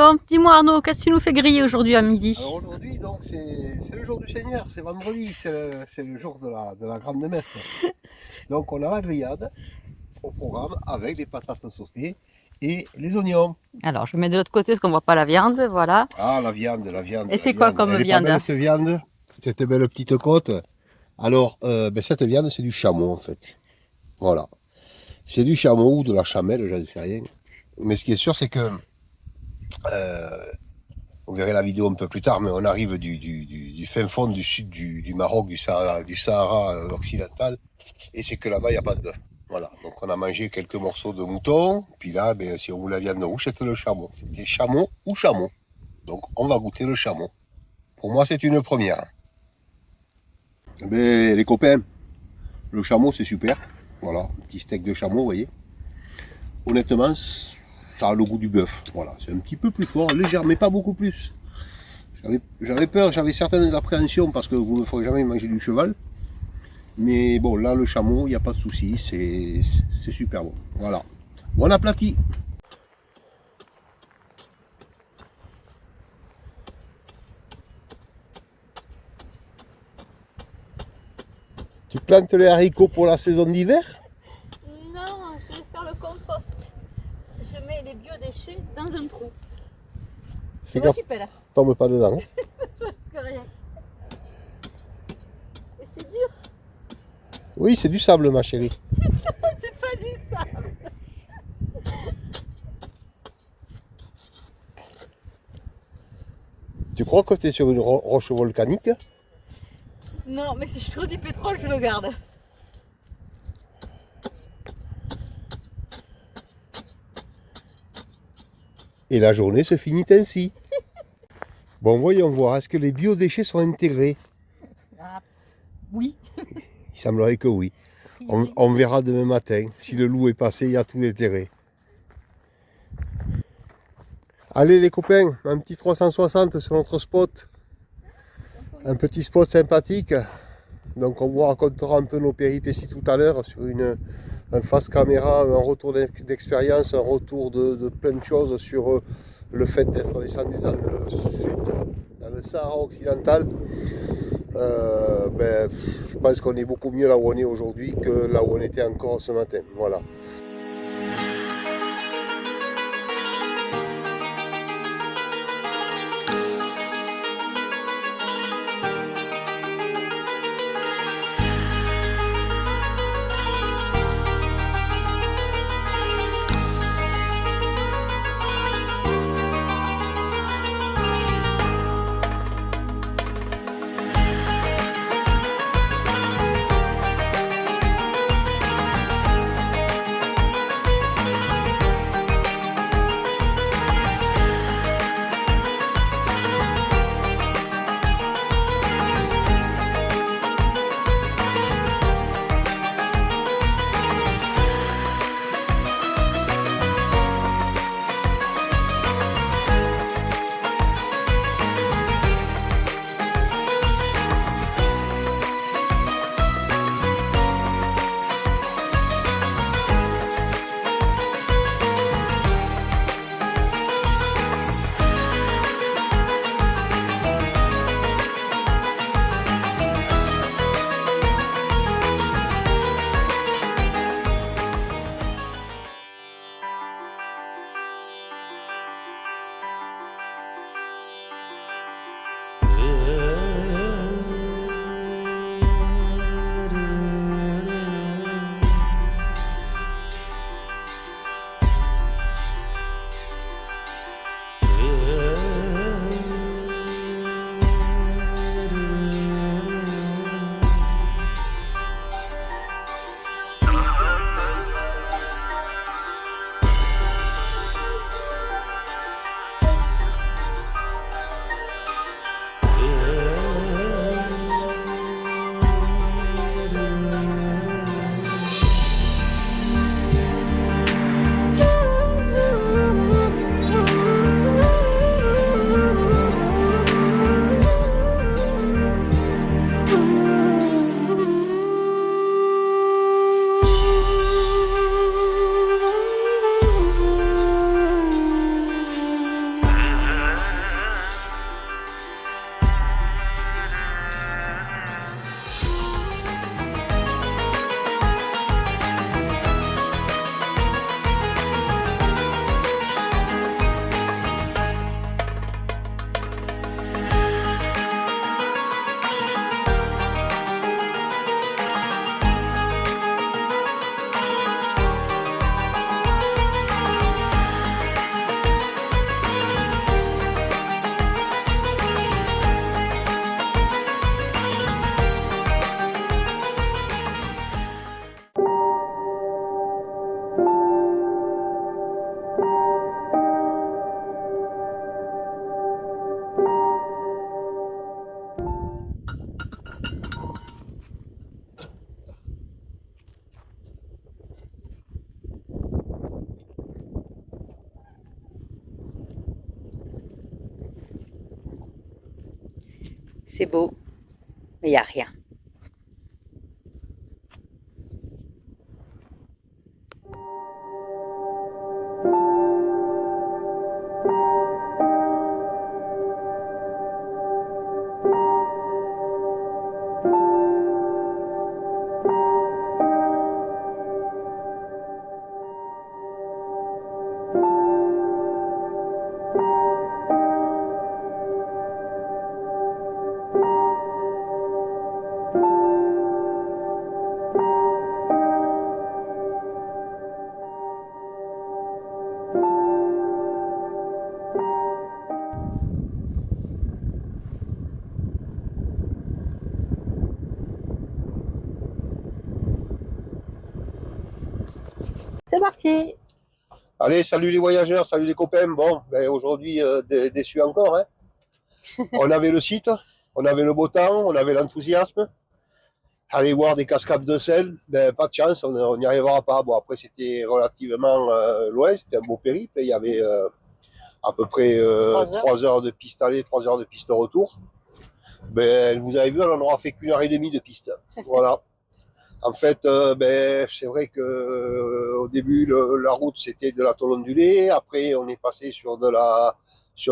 Bon, dis-moi Arnaud, qu'est-ce que tu nous fais griller aujourd'hui à midi? Alors aujourd'hui, donc, c'est le jour du Seigneur, c'est vendredi, c'est le jour de la grande messe. Donc on a la grillade au programme avec les patates saucées et les oignons. Alors, je mets de l'autre côté parce qu'on voit pas la viande, voilà. Ah, la viande, la viande. Et c'est la quoi viande. comme Elle est viande? pas belle, cette viande, cette belle petite côte. Alors, cette viande, c'est du chameau en fait. Voilà. C'est du chameau ou de la chamelle, j'en sais rien. Mais ce qui est sûr, c'est que vous verrez la vidéo un peu plus tard, mais on arrive du fin fond du sud du Maroc, du Sahara occidental, et c'est que là-bas, il n'y a pas de bœuf. Voilà, donc on a mangé quelques morceaux de mouton, puis là, ben, si on veut la viande rouge, c'était le chameau. C'était chameau ou chameau. Donc on va goûter le chameau. Pour moi, c'est une première. Ben, les copains, le chameau, c'est super. Voilà, un petit steak de chameau, vous voyez. Honnêtement, ça a le goût du bœuf. Voilà, c'est un petit peu plus fort, légère, mais pas beaucoup plus. J'avais peur, j'avais certaines appréhensions parce que vous ne ferez jamais manger du cheval. Mais bon, là, le chameau, il n'y a pas de souci, c'est super bon. Voilà. Bon appétit. Tu plantes les haricots pour la saison d'hiver? Non, je vais faire le compost. Je mets les biodéchets dans un trou. Fais C'est moi gaffe, qui paie là. tombe pas dedans. Hein. Parce que rien. Et c'est dur, Oui, c'est du sable, ma chérie. c'est pas du sable. Tu crois que tu es sur une roche volcanique? Non, mais si je trouve du pétrole, je le garde. Et la journée se finit ainsi. Bon, voyons voir, est-ce que les biodéchets sont intégrés? Ah, oui. Il semblerait que oui. On verra demain matin. Si le loup est passé, il y a tout déterré. Allez les copains, un petit 360 sur notre spot. Un petit spot sympathique. Donc on vous racontera un peu nos péripéties tout à l'heure sur un face caméra, un retour d'expérience, un retour de plein de choses sur le fait d'être descendu dans le sud, dans le Sahara occidental. Je pense qu'on est beaucoup mieux là où on est aujourd'hui que là où on était encore ce matin. Voilà. C'est beau, mais il n'y a rien. C'est parti. Allez, salut les voyageurs, salut les copains. Bon, ben aujourd'hui, déçu encore. Hein. On avait le site, on avait le beau temps, on avait l'enthousiasme. Aller voir des cascades de sel, ben, pas de chance, on n'y arrivera pas. Bon, après, c'était relativement loin, c'était un beau périple. Il y avait à peu près 3 heures de piste aller, 3 heures de piste retour. Ben, vous avez vu, on n'aura fait qu'1h30 de piste. Voilà. En fait, ben, c'est vrai que au début, la route, c'était de la tôle ondulée. Après, on est passé sur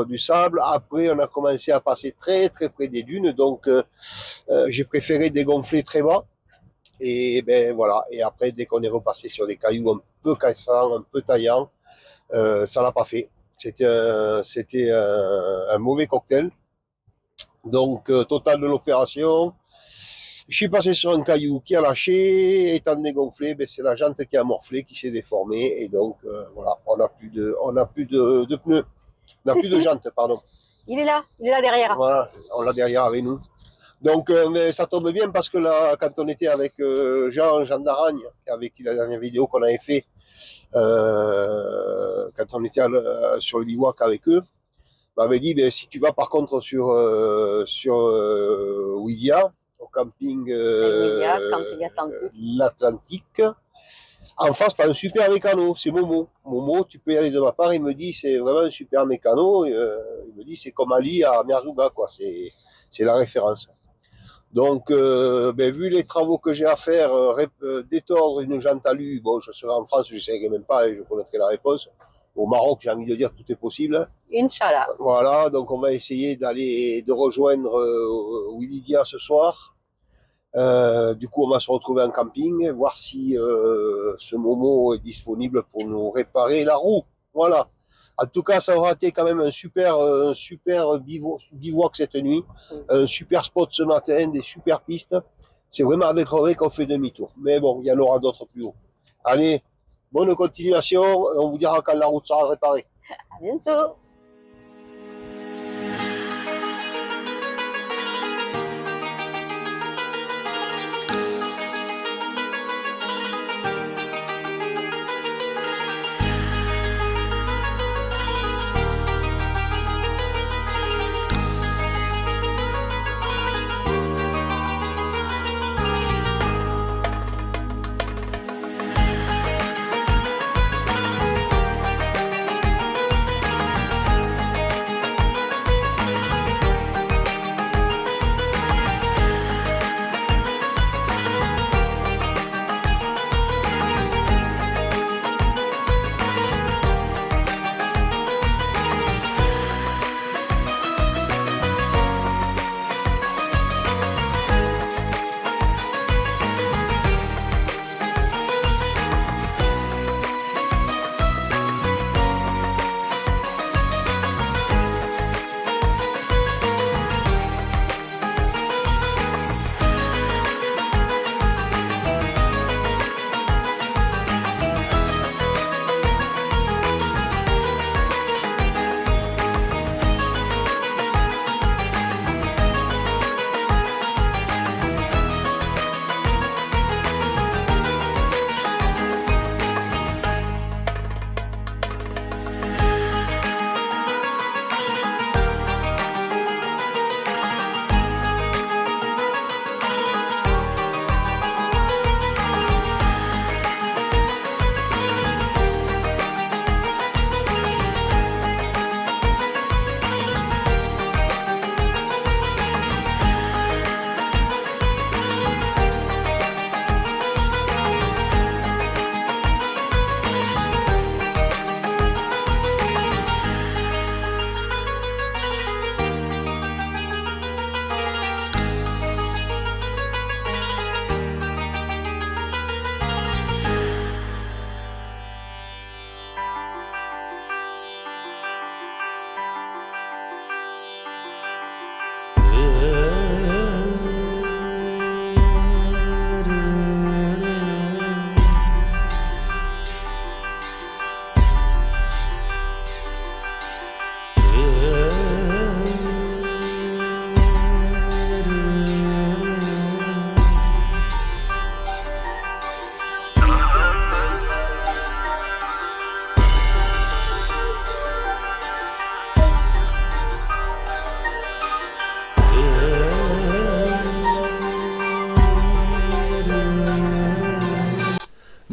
du sable. Après, on a commencé à passer très, très près des dunes. Donc, j'ai préféré dégonfler très bas. Et ben, voilà. Et après, dès qu'on est repassé sur des cailloux un peu cassants, un peu taillants, ça l'a pas fait. C'était un mauvais cocktail. Donc, total de l'opération. Je suis passé sur un caillou qui a lâché, étant dégonflé, ben c'est la jante qui a morflé, qui s'est déformée, et donc voilà, on n'a plus de pneus, on n'a plus de jantes, pardon. Il est là derrière. Voilà, on l'a derrière avec nous. Donc mais ça tombe bien parce que là, quand on était avec Jean d'Aragne, avec la dernière vidéo qu'on avait fait, quand on était sur le bivouac avec eux, m'avait dit, ben, si tu vas par contre sur Ouidia, au camping l'Atlantique, en face, tu as un super mécano, c'est Momo. Momo, tu peux y aller de ma part, il me dit, c'est vraiment un super mécano. Il me dit, c'est comme Ali à Merzouga, quoi. C'est la référence. Donc, ben, vu les travaux que j'ai à faire, détordre une jante alu, bon, je serai en France, je ne sais même pas et je connaîtrai la réponse. Au Maroc, j'ai envie de dire, tout est possible. Inch'Allah. Voilà, donc on va essayer de rejoindre Ouidia ce soir. Du coup, on va se retrouver en camping, voir si ce Momo est disponible pour nous réparer la roue. Voilà. En tout cas, ça aura été quand même un super bivouac cette nuit, un super spot ce matin, des super pistes. C'est vraiment avec Rory qu'on fait demi-tour. Mais bon, il y en aura d'autres plus haut. Allez, bonne continuation. On vous dira quand la route sera réparée. À bientôt.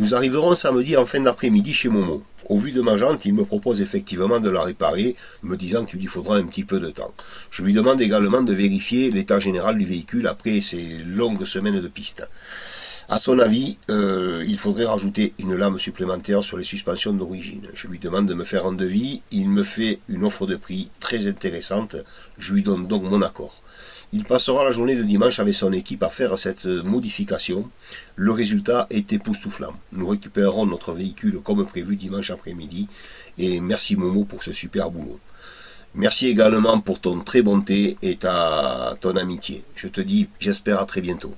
Nous arriverons samedi en fin d'après-midi chez Momo. Au vu de ma jante, il me propose effectivement de la réparer, me disant qu'il lui faudra un petit peu de temps. Je lui demande également de vérifier l'état général du véhicule après ces longues semaines de piste. À son avis, il faudrait rajouter une lame supplémentaire sur les suspensions d'origine. Je lui demande de me faire un devis, il me fait une offre de prix très intéressante, je lui donne donc mon accord. Il passera la journée de dimanche avec son équipe à faire cette modification. Le résultat est époustouflant. Nous récupérerons notre véhicule comme prévu dimanche après-midi. Et merci Momo pour ce super boulot. Merci également pour ton très bon thé et ton amitié. Je te dis, j'espère à très bientôt.